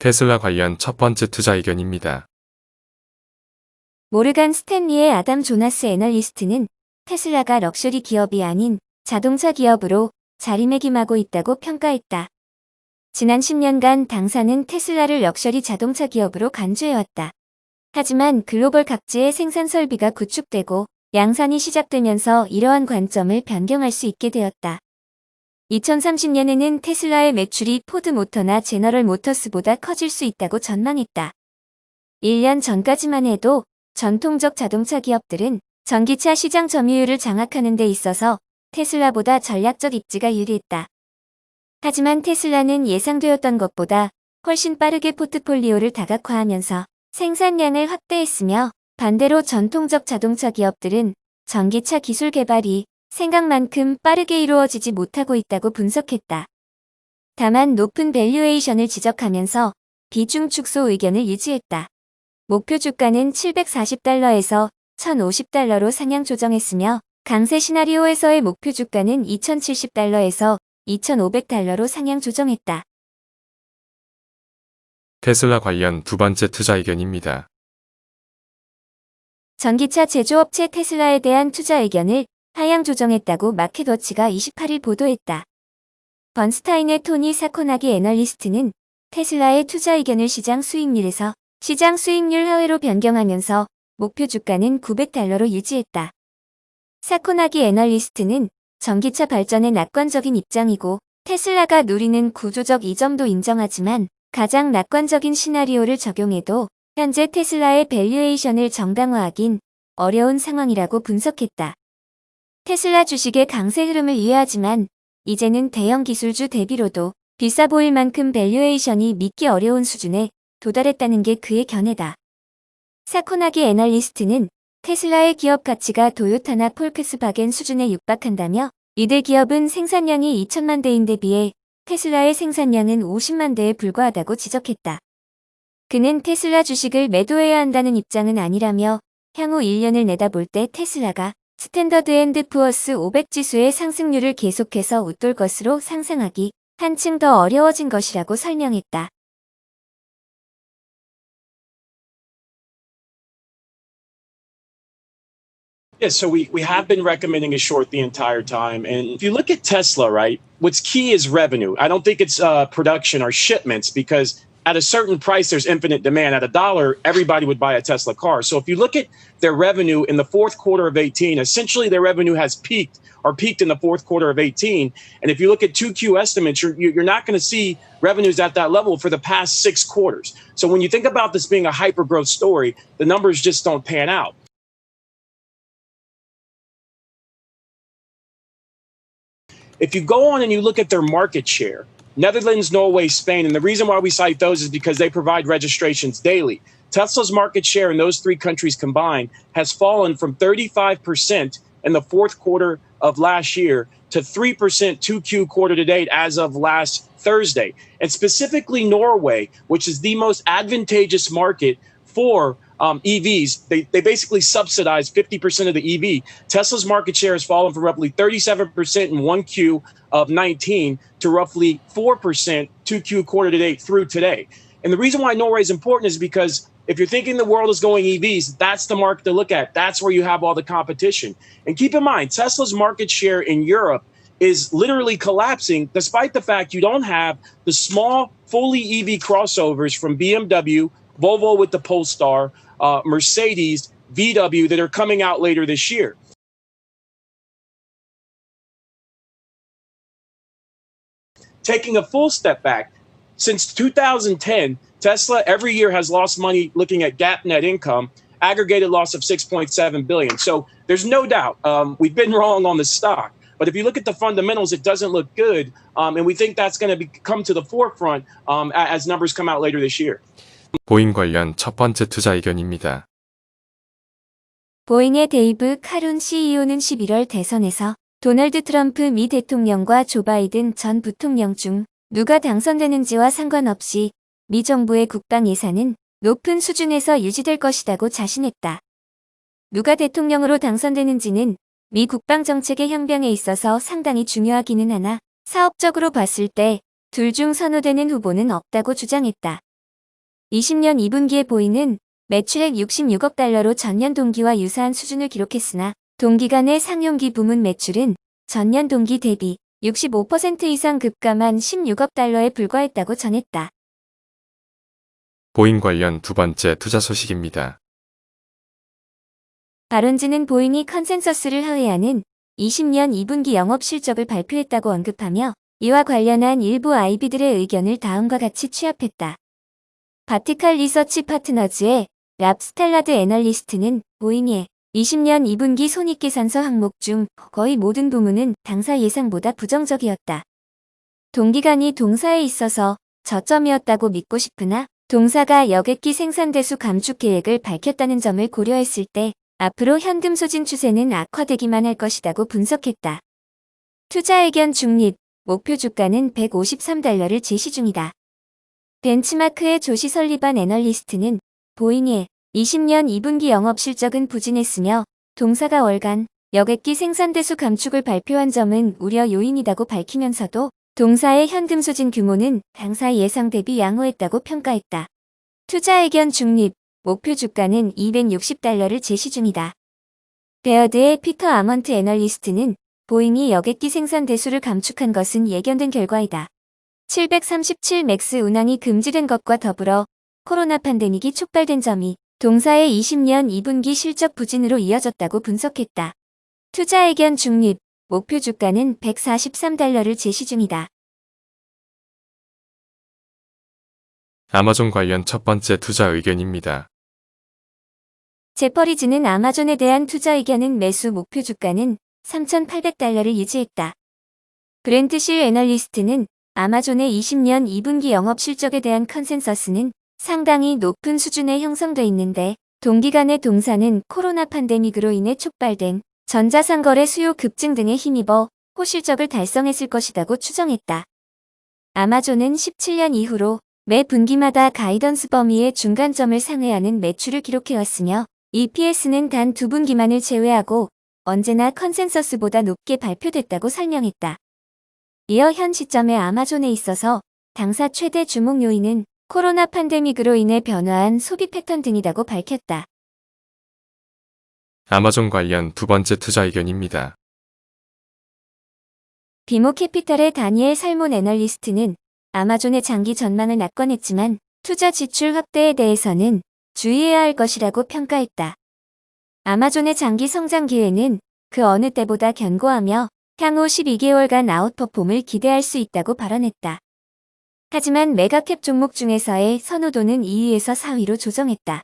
테슬라 관련 첫 번째 투자 의견입니다. 모르간 스탠리의 아담 조나스 애널리스트는 테슬라가 럭셔리 기업이 아닌 자동차 기업으로 자리매김하고 있다고 평가했다. 지난 10년간 당사는 테슬라를 럭셔리 자동차 기업으로 간주해왔다. 하지만 글로벌 각지의 생산 설비가 구축되고 양산이 시작되면서 이러한 관점을 변경할 수 있게 되었다. 2030년에는 테슬라의 매출이 포드 모터나 제너럴 모터스보다 커질 수 있다고 전망했다. 1년 전까지만 해도 전통적 자동차 기업들은 전기차 시장 점유율을 장악하는 데 있어서 테슬라보다 전략적 입지가 유리했다. 하지만 테슬라는 예상되었던 것보다 훨씬 빠르게 포트폴리오를 다각화하면서 생산량을 확대했으며 반대로 전통적 자동차 기업들은 전기차 기술 개발이 생각만큼 빠르게 이루어지지 못하고 있다고 분석했다. 다만 높은 밸류에이션을 지적하면서 비중 축소 의견을 유지했다. 목표 주가는 740달러에서 1050달러로 상향 조정했으며 강세 시나리오에서의 목표 주가는 2070달러에서 2500달러로 상향 조정했다. 테슬라 관련 두 번째 투자 의견입니다. 전기차 제조업체 테슬라에 대한 투자 의견을 하향 조정했다고 마켓워치가 28일 보도했다. 번스타인의 토니 사코나기 애널리스트는 테슬라의 투자 의견을 시장 수익률에서 시장 수익률 하회로 변경하면서 목표 주가는 900달러로 유지했다. 사코나기 애널리스트는 전기차 발전에 낙관적인 입장이고 테슬라가 누리는 구조적 이점도 인정하지만 가장 낙관적인 시나리오를 적용해도 현재 테슬라의 밸류에이션을 정당화하긴 어려운 상황이라고 분석했다. 테슬라 주식의 강세 흐름을 이해하지만 이제는 대형 기술주 대비로도 비싸 보일 만큼 밸류에이션이 믿기 어려운 수준에 도달했다는 게 그의 견해다. 사코나기 애널리스트는 테슬라의 기업 가치가 도요타나 폴크스바겐 수준에 육박한다며 이들 기업은 생산량이 2천만 대인데 비해 테슬라의 생산량은 50만 대에 불과하다고 지적했다. 그는 테슬라 주식을 매도해야 한다는 입장은 아니라며 향후 1년을 내다볼 때 테슬라가 스탠더드 앤드 푸어스 500 지수의 상승률을 계속해서 웃돌 것으로 상상하기 한층 더 어려워진 것이라고 설명했다. Yeah, so we have been recommending a short the entire time. And if you look at Tesla, right, what's key is revenue. I don't think it's production or shipments because at a certain price, there's infinite demand. At $1, everybody would buy a Tesla car. So if you look at their revenue in the fourth quarter of 18, essentially their revenue has peaked in the fourth quarter of 18. And if you look at 2Q estimates, you're not going to see revenues at that level for the past 6 quarters. So when you think about this being a hyper growth story, the numbers just don't pan out. If you go on and you look at their market share, Netherlands, Norway, Spain, and the reason why we cite those is because they provide registrations daily. Tesla's market share in those 3 countries combined has fallen from 35% in the fourth quarter of last year to 3% 2Q quarter to date as of last Thursday. And specifically Norway, which is the most advantageous market for EVs, they basically subsidize 50% of the EV. Tesla's market share has fallen from roughly 37% in 1Q of 19 to roughly 4% 2Q quarter to date through today. And the reason why Norway is important is because if you're thinking the world is going EVs, that's the market to look at. That's where you have all the competition. And keep in mind, Tesla's market share in Europe is literally collapsing despite the fact you don't have the small, fully EV crossovers from BMW, Volvo with the Polestar, Mercedes, VW that are coming out later this year. Taking a full step back, since 2010, Tesla every year has lost money looking at GAAP net income, aggregated loss of $6.7 billion. So there's no doubt we've been wrong on the stock. But if you look at the fundamentals, it doesn't look good. And we think that's going to come to the forefront as numbers come out later this year. 보잉 관련 첫 번째 투자 의견입니다. 보잉의 데이브 카룬 CEO는 11월 대선에서 도널드 트럼프 미 대통령과 조 바이든 전 부통령 중 누가 당선되는지와 상관없이 미 정부의 국방 예산은 높은 수준에서 유지될 것이라고 자신했다. 누가 대통령으로 당선되는지는 미 국방 정책의 향방에 있어서 상당히 중요하기는 하나 사업적으로 봤을 때 둘 중 선호되는 후보는 없다고 주장했다. 20년 2분기에 보잉은 매출액 66억 달러로 전년 동기와 유사한 수준을 기록했으나 동기간의 상용기 부문 매출은 전년 동기 대비 65% 이상 급감한 16억 달러에 불과했다고 전했다. 보잉 관련 두 번째 투자 소식입니다. 바론즈는 보잉이 컨센서스를 하회하는 20년 2분기 영업 실적을 발표했다고 언급하며 이와 관련한 일부 IB들의 의견을 다음과 같이 취합했다. 바티칼 리서치 파트너즈의 랍 스텔라드 애널리스트는 보잉의 20년 2분기 손익계산서 항목 중 거의 모든 부문은 당사 예상보다 부정적이었다. 동기간이 동사에 있어서 저점이었다고 믿고 싶으나 동사가 여객기 생산대수 감축 계획을 밝혔다는 점을 고려했을 때 앞으로 현금 소진 추세는 악화되기만 할 것이라고 분석했다. 투자 의견 중립, 목표 주가는 153달러를 제시 중이다. 벤치마크의 조시 설리반 애널리스트는 보잉의 20년 2분기 영업 실적은 부진했으며 동사가 월간 여객기 생산대수 감축을 발표한 점은 우려 요인이라고 밝히면서도 동사의 현금 소진 규모는 당사 예상 대비 양호했다고 평가했다. 투자 의견 중립, 목표 주가는 260달러를 제시 중이다. 베어드의 피터 아먼트 애널리스트는 보잉이 여객기 생산 대수를 감축한 것은 예견된 결과이다. 737 맥스 운항이 금지된 것과 더불어 코로나 팬데믹이 촉발된 점이 동사의 20년 2분기 실적 부진으로 이어졌다고 분석했다. 투자 의견 중립, 목표 주가는 143달러를 제시 중이다. 아마존 관련 첫 번째 투자 의견입니다. 제퍼리즈는 아마존에 대한 투자 의견은 매수 목표 주가는 3,800달러를 유지했다. 브렌트실 애널리스트는 아마존의 20년 2분기 영업 실적에 대한 컨센서스는 상당히 높은 수준에 형성돼 있는데 동기간의 동사는 코로나 팬데믹으로 인해 촉발된 전자상거래 수요 급증 등에 힘입어 호실적을 달성했을 것이라고 추정했다. 아마존은 17년 이후로 매 분기마다 가이던스 범위의 중간점을 상회하는 매출을 기록해왔으며 EPS는 단 2분기만을 제외하고 언제나 컨센서스보다 높게 발표됐다고 설명했다. 이어 현 시점의 아마존에 있어서 당사 최대 주목 요인은 코로나 팬데믹으로 인해 변화한 소비 패턴 등이라고 밝혔다. 아마존 관련 두 번째 투자 의견입니다. 비모캐피탈의 다니엘 살몬 애널리스트는 아마존의 장기 전망을 낙관했지만 투자 지출 확대에 대해서는 주의해야 할 것이라고 평가했다. 아마존의 장기 성장 기회는 그 어느 때보다 견고하며 향후 12개월간 아웃퍼폼을 기대할 수 있다고 발언했다. 하지만 메가캡 종목 중에서의 선호도는 2위에서 4위로 조정했다.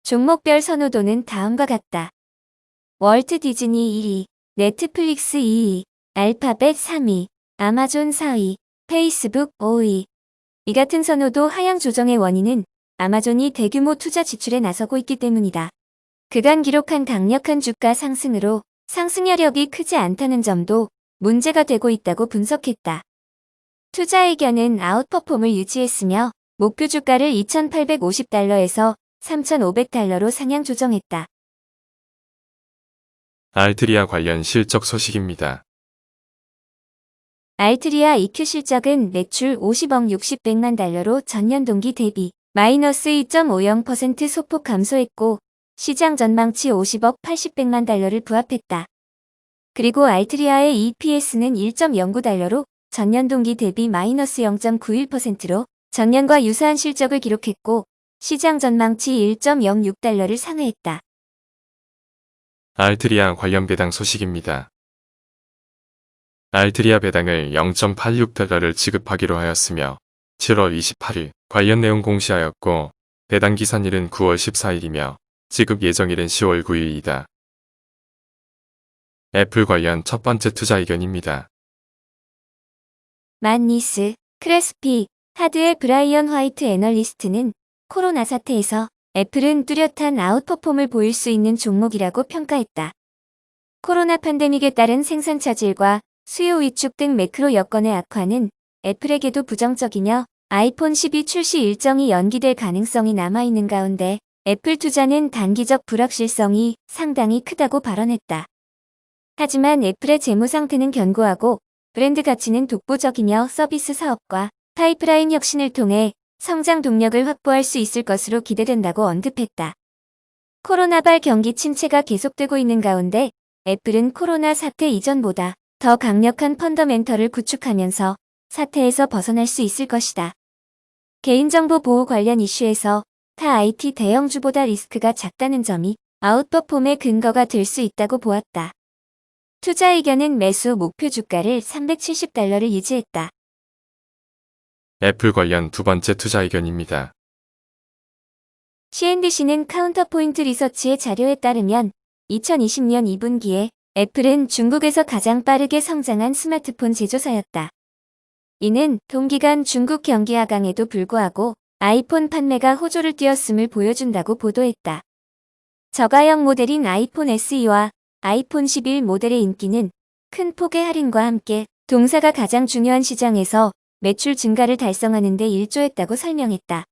종목별 선호도는 다음과 같다. 월트 디즈니 1위, 넷플릭스 2위, 알파벳 3위, 아마존 4위, 페이스북 5위. 이 같은 선호도 하향 조정의 원인은 아마존이 대규모 투자 지출에 나서고 있기 때문이다. 그간 기록한 강력한 주가 상승으로 상승 여력이 크지 않다는 점도 문제가 되고 있다고 분석했다. 투자 의견은 아웃퍼폼을 유지했으며 목표 주가를 2,850달러에서 3,500달러로 상향 조정했다. 알트리아 관련 실적 소식입니다. 알트리아 EQ 실적은 매출 50억 60백만 달러로 전년 동기 대비 마이너스 2.50% 소폭 감소했고 시장 전망치 50억 80백만 달러를 부합했다. 그리고 알트리아의 EPS는 1.09달러로 전년 동기 대비 마이너스 0.91%로 전년과 유사한 실적을 기록했고 시장 전망치 1.06달러를 상회했다. 알트리아 관련 배당 소식입니다. 알트리아 배당을 0.86달러를 지급하기로 하였으며 7월 28일 관련 내용 공시하였고 배당 기산일은 9월 14일이며 지급 예정일은 10월 9일이다. 애플 관련 첫 번째 투자 의견입니다. 만니스, 크레스피, 하드의 브라이언 화이트 애널리스트는 코로나 사태에서 애플은 뚜렷한 아웃퍼폼을 보일 수 있는 종목이라고 평가했다. 코로나 팬데믹에 따른 생산 차질과 수요 위축 등 매크로 여건의 악화는 애플에게도 부정적이며 아이폰 12 출시 일정이 연기될 가능성이 남아있는 가운데 애플 투자는 단기적 불확실성이 상당히 크다고 발언했다. 하지만 애플의 재무 상태는 견고하고 브랜드 가치는 독보적이며 서비스 사업과 파이프라인 혁신을 통해 성장 동력을 확보할 수 있을 것으로 기대된다고 언급했다. 코로나발 경기 침체가 계속되고 있는 가운데 애플은 코로나 사태 이전보다 더 강력한 펀더멘털을 구축하면서 사태에서 벗어날 수 있을 것이다. 개인정보 보호 관련 이슈에서 타 IT 대형주보다 리스크가 작다는 점이 아웃퍼폼의 근거가 될 수 있다고 보았다. 투자 의견은 매수 목표 주가를 $370를 유지했다. 애플 관련 두 번째 투자 의견입니다. CNBC는 카운터포인트 리서치의 자료에 따르면 2020년 2분기에 애플은 중국에서 가장 빠르게 성장한 스마트폰 제조사였다. 이는 동기간 중국 경기 하강에도 불구하고 아이폰 판매가 호조를 띄웠음을 보여준다고 보도했다. 저가형 모델인 아이폰 SE와 아이폰 11 모델의 인기는 큰 폭의 할인과 함께 동사가 가장 중요한 시장에서 매출 증가를 달성하는 데 일조했다고 설명했다.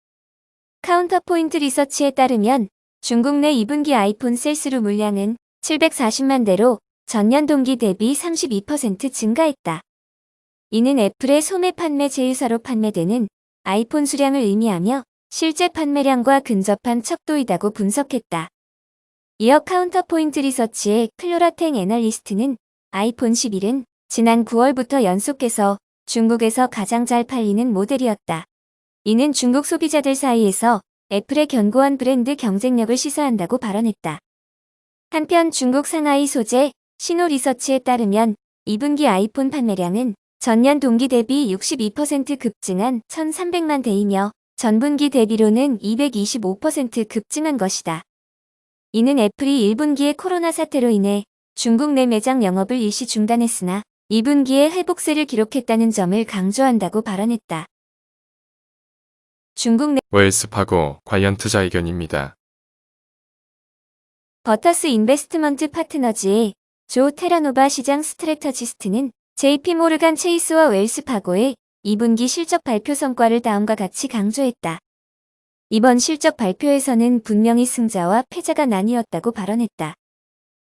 카운터포인트 리서치에 따르면 중국 내 2분기 아이폰 셀스루 물량은 740만 대로 전년 동기 대비 32% 증가했다. 이는 애플의 소매 판매 제휴사로 판매되는 아이폰 수량을 의미하며 실제 판매량과 근접한 척도이다고 분석했다. 이어 카운터포인트 리서치의 클로라텐 애널리스트는 아이폰 11은 지난 9월부터 연속해서 중국에서 가장 잘 팔리는 모델이었다. 이는 중국 소비자들 사이에서 애플의 견고한 브랜드 경쟁력을 시사한다고 발언했다. 한편 중국 상하이 소재 신호 리서치에 따르면 2분기 아이폰 판매량은 전년 동기 대비 62% 급증한 1,300만 대이며 전분기 대비로는 225% 급증한 것이다. 이는 애플이 1분기의 코로나 사태로 인해 중국 내 매장 영업을 일시 중단했으나 2분기에 회복세를 기록했다는 점을 강조한다고 발언했다. 중국 내 웰스파고 관련 투자 의견입니다. 버터스 인베스트먼트 파트너즈의 조 테라노바 시장 스트래터지스트는 JP모르간 체이스와 웰스파고의 2분기 실적 발표 성과를 다음과 같이 강조했다. 이번 실적 발표에서는 분명히 승자와 패자가 나뉘었다고 발언했다.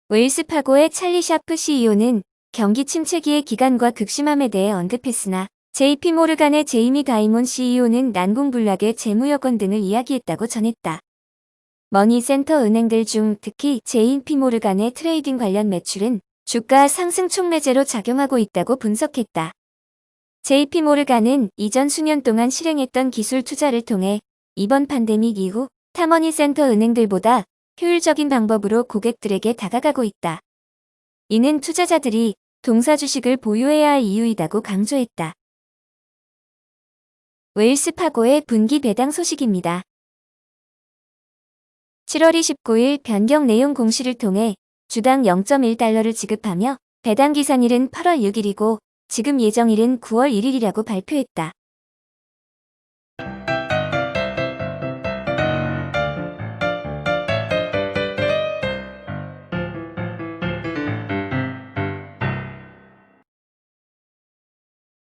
웰스파고의 찰리 샤프 CEO는 경기 침체기의 기간과 극심함에 대해 언급했으나 JP모르간의 제이미 다이몬 CEO는 난공불락의 재무 여건 등을 이야기했다고 전했다. 머니센터 은행들 중 특히 JP모르간의 트레이딩 관련 매출은 주가 상승 촉매제로 작용하고 있다고 분석했다. JP모르간은 이전 수년 동안 실행했던 기술 투자를 통해 이번 팬데믹 이후 타머니센터 은행들보다 효율적인 방법으로 고객들에게 다가가고 있다. 이는 투자자들이 동사 주식을 보유해야 할 이유이다고 강조했다. 웰스파고의 분기 배당 소식입니다. 7월 29일 변경 내용 공시를 통해 주당 0.1달러를 지급하며 배당 기산일은 8월 6일이고 지급 예정일은 9월 1일이라고 발표했다.